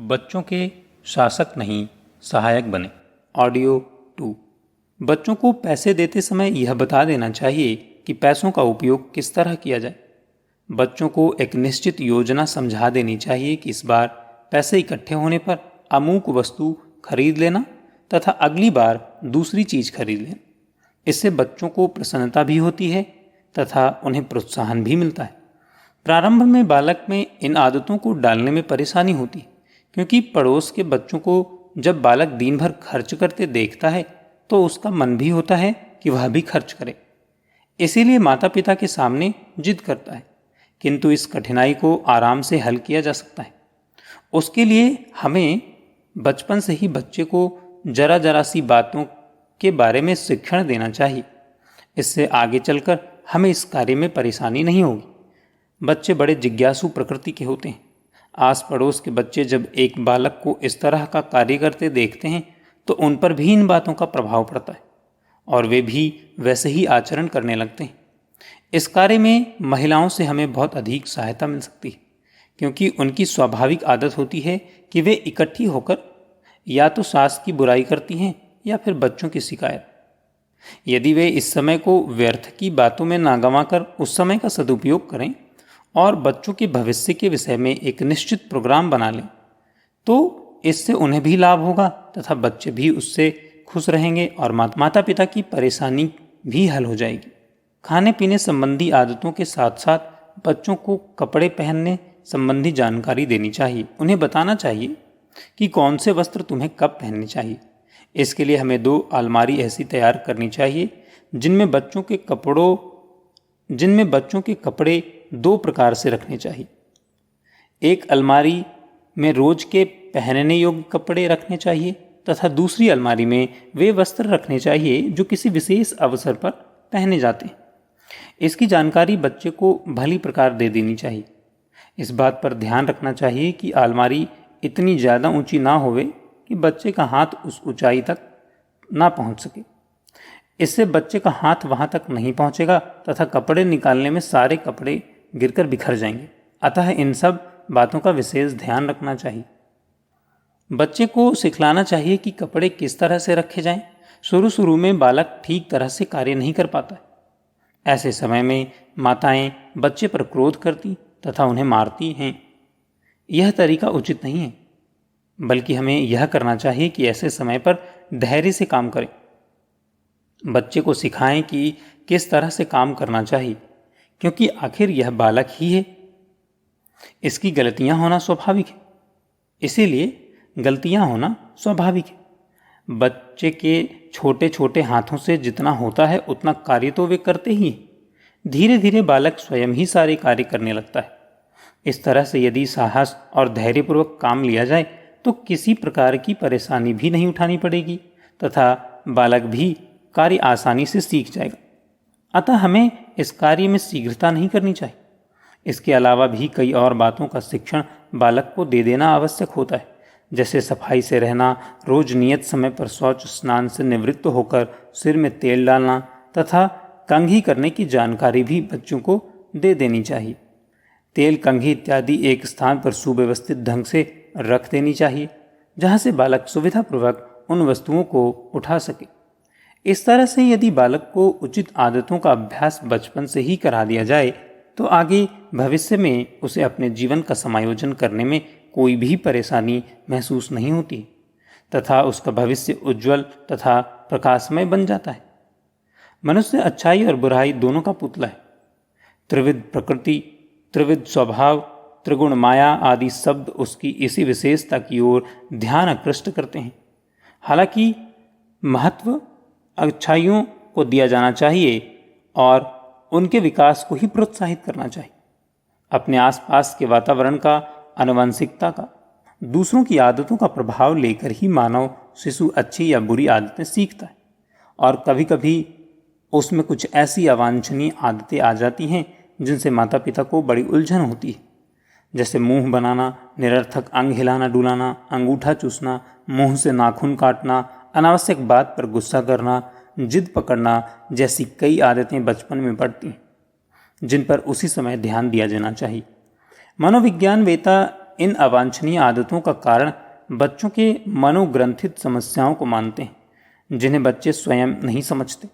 बच्चों के शासक नहीं सहायक बने। ऑडियो 2। बच्चों को पैसे देते समय यह बता देना चाहिए कि पैसों का उपयोग किस तरह किया जाए। बच्चों को एक निश्चित योजना समझा देनी चाहिए कि इस बार पैसे इकट्ठे होने पर अमुक वस्तु खरीद लेना तथा अगली बार दूसरी चीज खरीद लेना। इससे बच्चों को प्रसन्नता भी होती है तथा उन्हें प्रोत्साहन भी मिलता है। प्रारंभ में बालक में इन आदतों को डालने में परेशानी होती है, क्योंकि पड़ोस के बच्चों को जब बालक दिन भर खर्च करते देखता है तो उसका मन भी होता है कि वह भी खर्च करे। इसीलिए माता पिता के सामने जिद करता है, किंतु इस कठिनाई को आराम से हल किया जा सकता है। उसके लिए हमें बचपन से ही बच्चे को जरा जरा सी बातों के बारे में शिक्षण देना चाहिए। इससे आगे चलकर हमें इस कार्य में परेशानी नहीं होगी। बच्चे बड़े जिज्ञासु प्रकृति के होते हैं। आस पड़ोस के बच्चे जब एक बालक को इस तरह का कार्य करते देखते हैं तो उन पर भी इन बातों का प्रभाव पड़ता है और वे भी वैसे ही आचरण करने लगते हैं। इस कार्य में महिलाओं से हमें बहुत अधिक सहायता मिल सकती है, क्योंकि उनकी स्वाभाविक आदत होती है कि वे इकट्ठी होकर या तो सास की बुराई करती हैं या फिर बच्चों की शिकायत। यदि वे इस समय को व्यर्थ की बातों में ना गंवाकर उस समय का सदुपयोग करें और बच्चों के भविष्य के विषय में एक निश्चित प्रोग्राम बना लें तो इससे उन्हें भी लाभ होगा तथा बच्चे भी उससे खुश रहेंगे और माता पिता की परेशानी भी हल हो जाएगी। खाने पीने संबंधी आदतों के साथ साथ बच्चों को कपड़े पहनने संबंधी जानकारी देनी चाहिए। उन्हें बताना चाहिए कि कौन से वस्त्र तुम्हें कब पहनने चाहिए। इसके लिए हमें 2 अलमारी ऐसी तैयार करनी चाहिए जिनमें बच्चों के कपड़े 2 प्रकार से रखने चाहिए। एक अलमारी में रोज के पहनने योग्य कपड़े रखने चाहिए तथा दूसरी अलमारी में वे वस्त्र रखने चाहिए जो किसी विशेष अवसर पर पहने जाते हैं। इसकी जानकारी बच्चे को भली प्रकार दे देनी चाहिए। इस बात पर ध्यान रखना चाहिए कि अलमारी इतनी ज़्यादा ऊंची ना होवे कि बच्चे का हाथ उस ऊंचाई तक ना पहुंच सके। इससे बच्चे का हाथ वहां तक नहीं पहुंचेगा तथा कपड़े निकालने में सारे कपड़े गिरकर बिखर जाएंगे। अतः इन सब बातों का विशेष ध्यान रखना चाहिए। बच्चे को सिखलाना चाहिए कि कपड़े किस तरह से रखे जाएं। शुरू में बालक ठीक तरह से कार्य नहीं कर पाता है। ऐसे समय में माताएं बच्चे पर क्रोध करती तथा उन्हें मारती हैं। यह तरीका उचित नहीं है, बल्कि हमें यह करना चाहिए कि ऐसे समय पर धैर्य से काम करें। बच्चे को सिखाएं कि किस तरह से काम करना चाहिए, क्योंकि आखिर यह बालक ही है। इसकी गलतियां होना स्वाभाविक है, इसीलिए गलतियां होना स्वाभाविक है। बच्चे के छोटे छोटे हाथों से जितना होता है उतना कार्य तो वे करते ही हैं। धीरे धीरे बालक स्वयं ही सारे कार्य करने लगता है। इस तरह से यदि साहस और धैर्यपूर्वक काम लिया जाए तो किसी प्रकार की परेशानी भी नहीं उठानी पड़ेगी तथा बालक भी कार्य आसानी से सीख जाएगा। अतः हमें इस कार्य में शीघ्रता नहीं करनी चाहिए। इसके अलावा भी कई और बातों का शिक्षण बालक को दे देना आवश्यक होता है, जैसे सफाई से रहना, रोज नियत समय पर शौच स्नान से निवृत्त होकर सिर में तेल डालना तथा कंघी करने की जानकारी भी बच्चों को दे देनी चाहिए। तेल, कंघी इत्यादि एक स्थान पर सुव्यवस्थित ढंग से रख देनी चाहिए, जहाँ से बालक सुविधापूर्वक उन वस्तुओं को उठा सके। इस तरह से यदि बालक को उचित आदतों का अभ्यास बचपन से ही करा दिया जाए तो आगे भविष्य में उसे अपने जीवन का समायोजन करने में कोई भी परेशानी महसूस नहीं होती तथा उसका भविष्य उज्जवल तथा प्रकाशमय बन जाता है। मनुष्य अच्छाई और बुराई दोनों का पुतला है। त्रिविध प्रकृति, त्रिविध स्वभाव, त्रिगुण माया आदि शब्द उसकी इसी विशेषता की ओर ध्यान आकृष्ट करते हैं। हालांकि महत्व अच्छाइयों को दिया जाना चाहिए और उनके विकास को ही प्रोत्साहित करना चाहिए। अपने आसपास के वातावरण का, आनुवंशिकता का, दूसरों की आदतों का प्रभाव लेकर ही मानव शिशु अच्छी या बुरी आदतें सीखता है और कभी कभी उसमें कुछ ऐसी अवांछनीय आदतें आ जाती हैं जिनसे माता पिता को बड़ी उलझन होती है, जैसे मुंह बनाना, निरर्थक अंग हिलाना डुलाना, अंगूठा चूसना, मुंह से नाखून काटना, अनावश्यक बात पर गुस्सा करना, जिद पकड़ना जैसी कई आदतें बचपन में पड़ती हैं जिन पर उसी समय ध्यान दिया जाना चाहिए। मनोविज्ञान वेता इन अवांछनीय आदतों का कारण बच्चों के मनोग्रंथित समस्याओं को मानते हैं, जिन्हें बच्चे स्वयं नहीं समझते।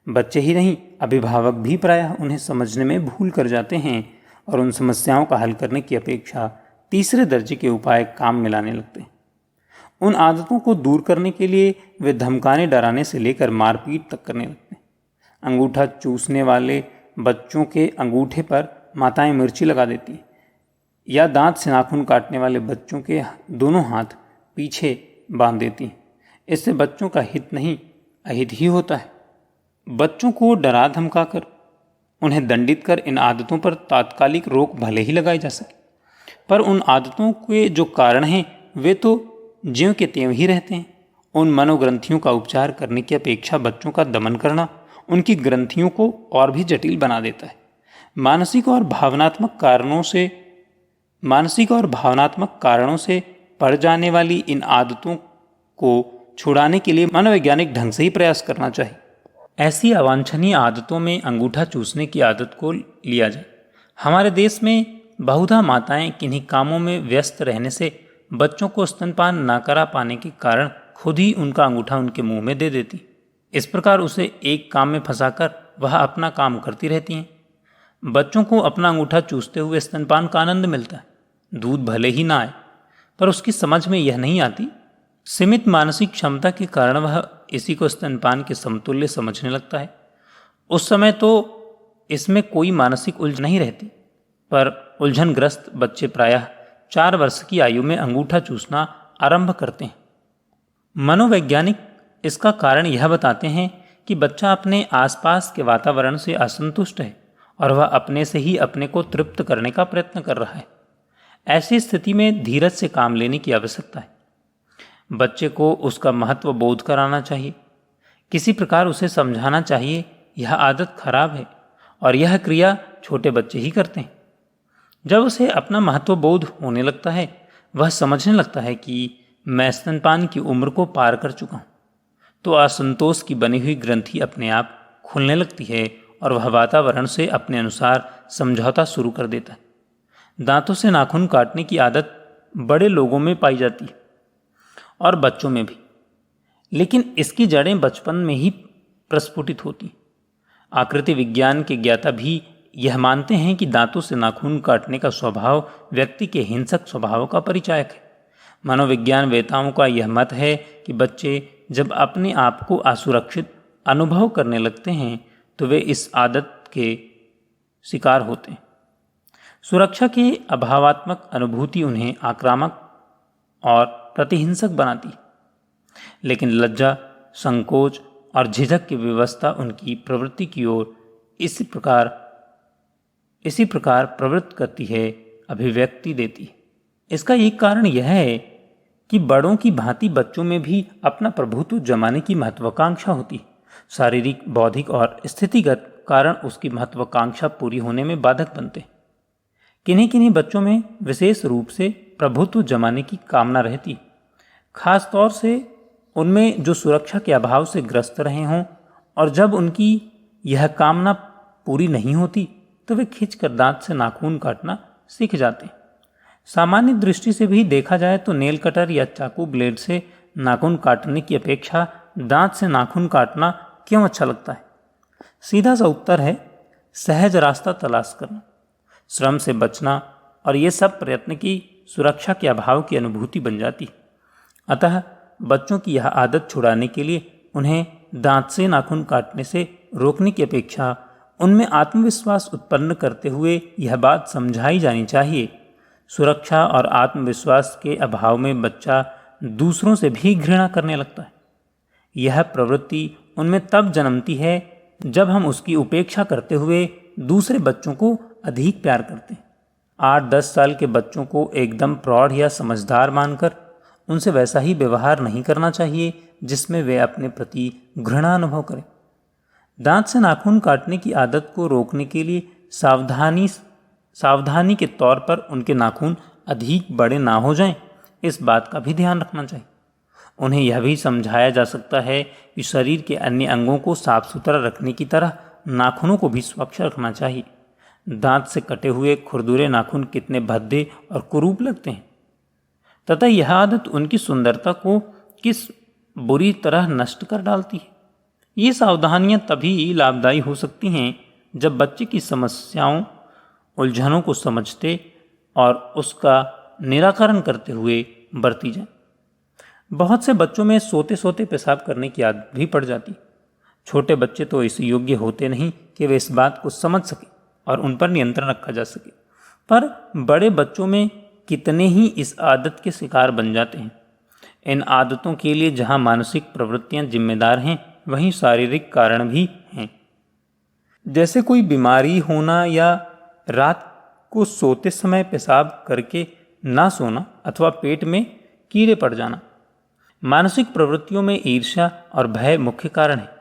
बच्चे ही नहीं, अभिभावक भी प्रायः उन्हें समझने में भूल कर जाते हैं और उन समस्याओं का हल करने की अपेक्षा तीसरे दर्जे के उपाय काम में लाने लगते हैं। उन आदतों को दूर करने के लिए वे धमकाने डराने से लेकर मारपीट तक करने लगते हैं। अंगूठा चूसने वाले बच्चों के अंगूठे पर माताएं मिर्ची लगा देती हैं, या दांत से नाखून काटने वाले बच्चों के दोनों हाथ पीछे बांध देती हैं। इससे बच्चों का हित नहीं, अहित ही होता है। बच्चों को डरा धमकाकर उन्हें दंडित कर इन आदतों पर तात्कालिक रोक भले ही लगाई जा सके, पर उन आदतों के जो कारण हैं वे तो ज्यों के त्यों ही रहते हैं। उन मनोग्रंथियों का उपचार करने की अपेक्षा बच्चों का दमन करना उनकी ग्रंथियों को और भी जटिल बना देता है। मानसिक और भावनात्मक कारणों से पड़ जाने वाली इन आदतों को छुड़ाने के लिए मनोवैज्ञानिक ढंग से ही प्रयास करना चाहिए। ऐसी अवांछनीय आदतों में अंगूठा चूसने की आदत को लिया जाए। हमारे देश में बहुधा माताएं किन्हीं कामों में व्यस्त रहने से बच्चों को स्तनपान न करा पाने के कारण खुद ही उनका अंगूठा उनके मुंह में दे देती। इस प्रकार उसे एक काम में फंसाकर वह अपना काम करती रहती हैं। बच्चों को अपना अंगूठा चूसते हुए स्तनपान का आनंद मिलता है। दूध भले ही ना आए, पर उसकी समझ में यह नहीं आती। सीमित मानसिक क्षमता के कारण वह इसी को स्तनपान के समतुल्य समझने लगता है। उस समय तो इसमें कोई मानसिक उलझन नहीं रहती, पर उलझनग्रस्त बच्चे प्रायः 4 वर्ष की आयु में अंगूठा चूसना आरंभ करते हैं। मनोवैज्ञानिक इसका कारण यह बताते हैं कि बच्चा अपने आसपास के वातावरण से असंतुष्ट है और वह अपने से ही अपने को तृप्त करने का प्रयत्न कर रहा है। ऐसी स्थिति में धीरज से काम लेने की आवश्यकता है। बच्चे को उसका महत्व बोध कराना चाहिए। किसी प्रकार उसे समझाना चाहिए यह आदत खराब है और यह क्रिया छोटे बच्चे ही करते हैं। जब उसे अपना महत्व बोध होने लगता है, वह समझने लगता है कि मैं स्तनपान की उम्र को पार कर चुका हूँ, तो असंतोष की बनी हुई ग्रंथि अपने आप खुलने लगती है और वह वातावरण से अपने अनुसार समझौता शुरू कर देता है। दांतों से नाखून काटने की आदत बड़े लोगों में पाई जाती है और बच्चों में भी, लेकिन इसकी जड़ें बचपन में ही प्रस्फुटित होती। आकृति विज्ञान के ज्ञाता भी यह मानते हैं कि दांतों से नाखून काटने का स्वभाव व्यक्ति के हिंसक स्वभाव का परिचायक है। मनोविज्ञान वेताओं का यह मत है कि बच्चे जब अपने आप को असुरक्षित अनुभव करने लगते हैं तो वे इस आदत के शिकार होते हैं। सुरक्षा की अभावात्मक अनुभूति उन्हें आक्रामक और प्रतिहिंसक बनाती, लेकिन लज्जा, संकोच और झिझक की व्यवस्था उनकी प्रवृत्ति की ओर इसी प्रकार प्रवृत्त करती है, अभिव्यक्ति देती है। इसका एक कारण यह है कि बड़ों की भांति बच्चों में भी अपना प्रभुत्व जमाने की महत्वाकांक्षा होती। शारीरिक, बौद्धिक और स्थितिगत कारण उसकी महत्वाकांक्षा पूरी होने में बाधक बनते। किन्हीं किन्हीं बच्चों में विशेष रूप से प्रभुत्व जमाने की कामना रहती, खास तौर से उनमें जो सुरक्षा के अभाव से ग्रस्त रहे हों, और जब उनकी यह कामना पूरी नहीं होती तो वे खींचकर दांत से नाखून काटना सीख जाते। सामान्य दृष्टि से भी देखा जाए तो नेल कटर या चाकू ब्लेड से नाखून काटने की अपेक्षा दांत से नाखून काटना क्यों अच्छा लगता है? सीधा सा उत्तर है सहज रास्ता तलाश करना, श्रम से बचना, और ये सब प्रयत्न की सुरक्षा के अभाव की अनुभूति बन जाती। अतः बच्चों की यह आदत छुड़ाने के लिए उन्हें दांत से नाखून काटने से रोकने की अपेक्षा उनमें आत्मविश्वास उत्पन्न करते हुए यह बात समझाई जानी चाहिए, सुरक्षा और आत्मविश्वास के अभाव में बच्चा दूसरों से भी घृणा करने लगता है। यह प्रवृत्ति उनमें तब जन्मती है जब हम उसकी उपेक्षा करते हुए दूसरे बच्चों को अधिक प्यार करते हैं। 8-10 साल के बच्चों को एकदम प्रौढ़ या समझदार मानकर उनसे वैसा ही व्यवहार नहीं करना चाहिए जिसमें वे अपने प्रति घृणा अनुभव करें। दांत से नाखून काटने की आदत को रोकने के लिए सावधानी के तौर पर उनके नाखून अधिक बड़े ना हो जाएं, इस बात का भी ध्यान रखना चाहिए। उन्हें यह भी समझाया जा सकता है कि शरीर के अन्य अंगों को साफ सुथरा रखने की तरह नाखूनों को भी स्वच्छ रखना चाहिए। दांत से कटे हुए खुरदुरे नाखून कितने भद्दे और कुरूप लगते हैं, तथा यह आदत उनकी सुंदरता को किस बुरी तरह नष्ट कर डालती है। ये सावधानियां तभी लाभदायी हो सकती हैं जब बच्चे की समस्याओं, उलझनों को समझते और उसका निराकरण करते हुए बरती जाए। बहुत से बच्चों में सोते सोते पेशाब करने की आदत भी पड़ जाती। छोटे बच्चे तो इस योग्य होते नहीं कि वे इस बात को समझ सकें और उन पर नियंत्रण रखा जा सके, पर बड़े बच्चों में कितने ही इस आदत के शिकार बन जाते हैं। इन आदतों के लिए जहाँ मानसिक प्रवृत्तियाँ जिम्मेदार हैं, वहीं शारीरिक कारण भी हैं। जैसे कोई बीमारी होना या रात को सोते समय पेशाब करके ना सोना अथवा पेट में कीड़े पड़ जाना। मानसिक प्रवृत्तियों में ईर्ष्या और भय मुख्य कारण है।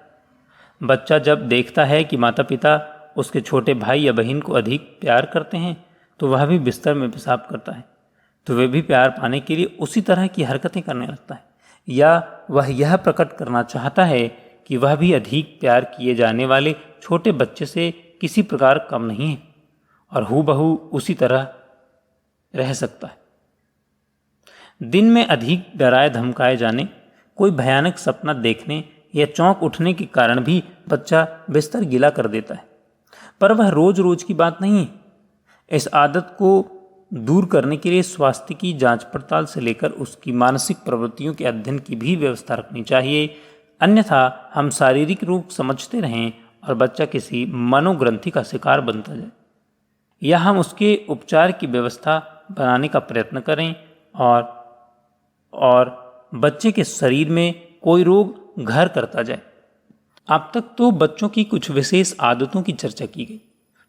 बच्चा जब देखता है कि माता पिता उसके छोटे भाई या बहन को अधिक प्यार करते हैं, तो वह भी बिस्तर में पेशाब करता है, तो वह भी प्यार पाने के लिए उसी तरह की हरकतें करने लगता है, या वह यह प्रकट करना चाहता है कि वह भी अधिक प्यार किए जाने वाले छोटे बच्चे से किसी प्रकार कम नहीं है और हूबहू उसी तरह रह सकता है। दिन में अधिक डराए धमकाए जाने, कोई भयानक सपना देखने या चौंक उठने के कारण भी बच्चा बिस्तर गीला कर देता है, पर वह रोज रोज की बात नहीं है। इस आदत को दूर करने के लिए स्वास्थ्य की जांच पड़ताल से लेकर उसकी मानसिक प्रवृत्तियों के अध्ययन की भी व्यवस्था रखनी चाहिए, अन्यथा हम शारीरिक रूप समझते रहें और बच्चा किसी मनोग्रंथि का शिकार बनता जाए, या हम उसके उपचार की व्यवस्था बनाने का प्रयत्न करें और बच्चे के शरीर में कोई रोग घर करता जाए। अब तक तो बच्चों की कुछ विशेष आदतों की चर्चा की गई,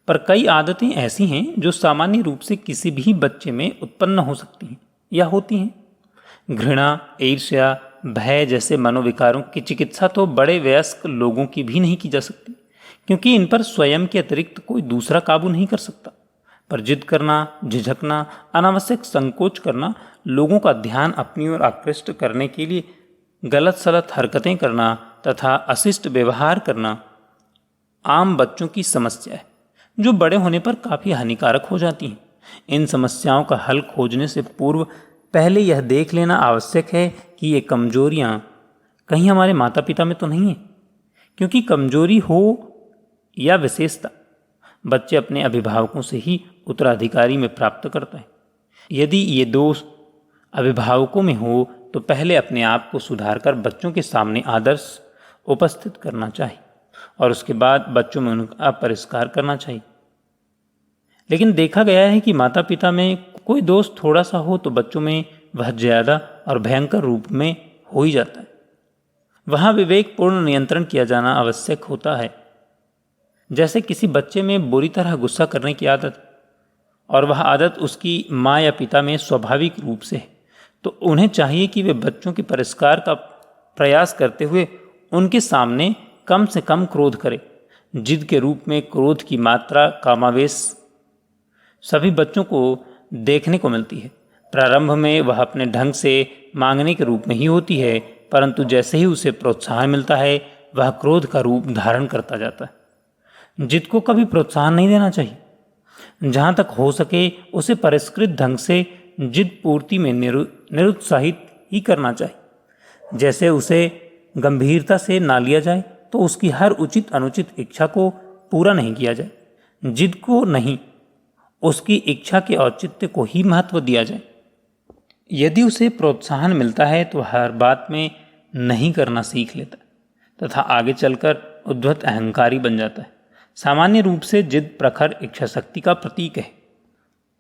पर कई आदतें ऐसी हैं जो सामान्य रूप से किसी भी बच्चे में उत्पन्न हो सकती हैं या होती हैं। घृणा, ईर्ष्या, भय जैसे मनोविकारों की चिकित्सा तो बड़े वयस्क लोगों की भी नहीं की जा सकती, क्योंकि इन पर स्वयं के अतिरिक्त कोई दूसरा काबू नहीं कर सकता। पर जिद करना, झिझकना, अनावश्यक संकोच करना, लोगों का ध्यान अपनी ओर आकृष्ट करने के लिए गलत सलत हरकतें करना तथा अशिष्ट व्यवहार करना आम बच्चों की समस्या है, जो बड़े होने पर काफ़ी हानिकारक हो जाती हैं। इन समस्याओं का हल खोजने से पूर्व पहले यह देख लेना आवश्यक है कि ये कमजोरियाँ कहीं हमारे माता पिता में तो नहीं है, क्योंकि कमजोरी हो या विशेषता बच्चे अपने अभिभावकों से ही उत्तराधिकारी में प्राप्त करता है। यदि ये दोष अभिभावकों में हो तो पहले अपने आप को सुधारकर बच्चों के सामने आदर्श उपस्थित करना चाहिए और उसके बाद बच्चों में उनका परिष्कार करना चाहिए। लेकिन देखा गया है कि माता पिता में कोई दोष थोड़ा सा हो तो बच्चों में वह ज़्यादा और भयंकर रूप में हो ही जाता है। वहाँ विवेकपूर्ण नियंत्रण किया जाना आवश्यक होता है। जैसे किसी बच्चे में बुरी तरह गुस्सा करने की आदत और वह आदत उसकी माँ या पिता में स्वाभाविक रूप से है, तो उन्हें चाहिए कि वे बच्चों के परिष्कार का प्रयास करते हुए उनके सामने कम से कम क्रोध करें। जिद के रूप में क्रोध की मात्रा, कामावेश सभी बच्चों को देखने को मिलती है। प्रारंभ में वह अपने ढंग से मांगने के रूप में ही होती है, परंतु जैसे ही उसे प्रोत्साहन मिलता है वह क्रोध का रूप धारण करता जाता है। जिद को कभी प्रोत्साहन नहीं देना चाहिए। जहाँ तक हो सके उसे परिष्कृत ढंग से जिद पूर्ति में निरुत्साहित ही करना चाहिए। जैसे उसे गंभीरता से ना लिया जाए तो उसकी हर उचित अनुचित इच्छा को पूरा नहीं किया जाए। जिद को नहीं, उसकी इच्छा के औचित्य को ही महत्व दिया जाए। यदि उसे प्रोत्साहन मिलता है तो हर बात में नहीं करना सीख लेता है तथा आगे चलकर उद्धत अहंकारी बन जाता है। सामान्य रूप से जिद प्रखर इच्छा शक्ति का प्रतीक है,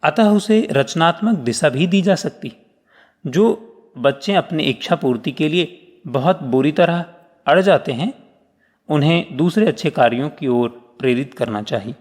अतः उसे रचनात्मक दिशा भी दी जा सकती। जो बच्चे अपने इच्छा पूर्ति के लिए बहुत बुरी तरह अड़ जाते हैं, उन्हें दूसरे अच्छे कार्यों की ओर प्रेरित करना चाहिए।